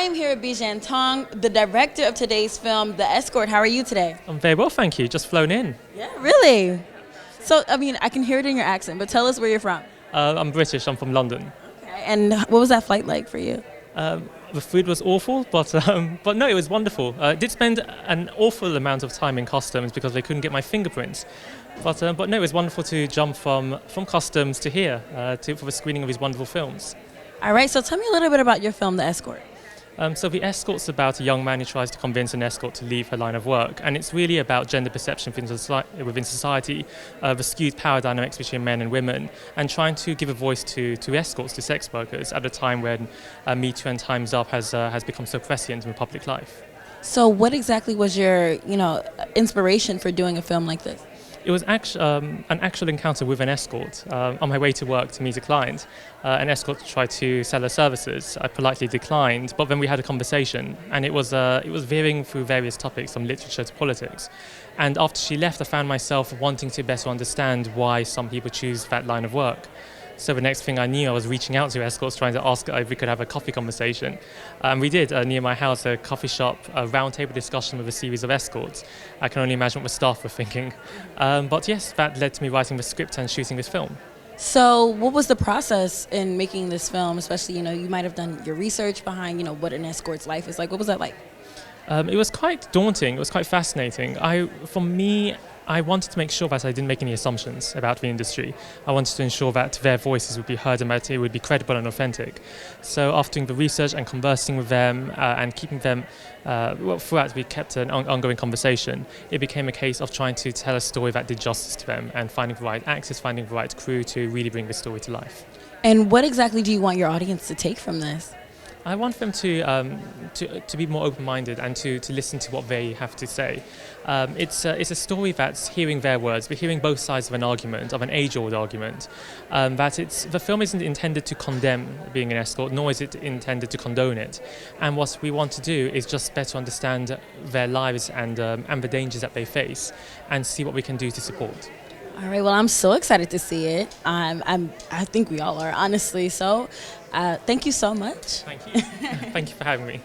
I'm here with Bizhan Tong, the director of today's film, The Escort. How are you today? I'm very well, thank you. Just flown in. Yeah, really? So, I can hear it in your accent, but tell us where you're from. I'm British. I'm from London. Okay, and what was that flight like for you? The food was awful, but no, it was wonderful. I did spend an awful amount of time in customs because they couldn't get my fingerprints. But no, it was wonderful to jump from customs to here for the screening of these wonderful films. All right, so tell me a little bit about your film, The Escort. So The Escort's about a young man who tries to convince an escort to leave her line of work, and it's really about gender perception within society, the skewed power dynamics between men and women, and trying to give a voice to escorts, to sex workers, at a time when Me Too and Time's Up has become so prescient in public life. So what exactly was your, inspiration for doing a film like this? It was an actual encounter with an escort. On my way to work to meet a client, an escort tried to sell her services. I politely declined, but then we had a conversation, and it was veering through various topics from literature to politics. And after she left, I found myself wanting to better understand why some people choose that line of work. So the next thing I knew, I was reaching out to escorts, trying to ask if we could have a coffee conversation. And we did, near my house, a coffee shop, a roundtable discussion with a series of escorts. I can only imagine what the staff were thinking. But yes, that led to me writing the script and shooting this film. So what was the process in making this film, especially, you might have done your research behind, what an escort's life is like. What was that like? It was quite daunting. It was quite fascinating. For me, I wanted to make sure that I didn't make any assumptions about the industry. I wanted to ensure that their voices would be heard and that it would be credible and authentic. So after doing the research and conversing with them and keeping them, throughout we kept an ongoing conversation, it became a case of trying to tell a story that did justice to them and finding the right actors, finding the right crew to really bring the story to life. And what exactly do you want your audience to take from this? I want them to be more open-minded and to listen to what they have to say. It's a story that's hearing their words, but hearing both sides of an argument, of an age-old argument. The film isn't intended to condemn being an escort, nor is it intended to condone it. And what we want to do is just better understand their lives and the dangers that they face, and see what we can do to support. All right, well, I'm so excited to see it. I think we all are, honestly. So, thank you so much. Thank you. Thank you for having me.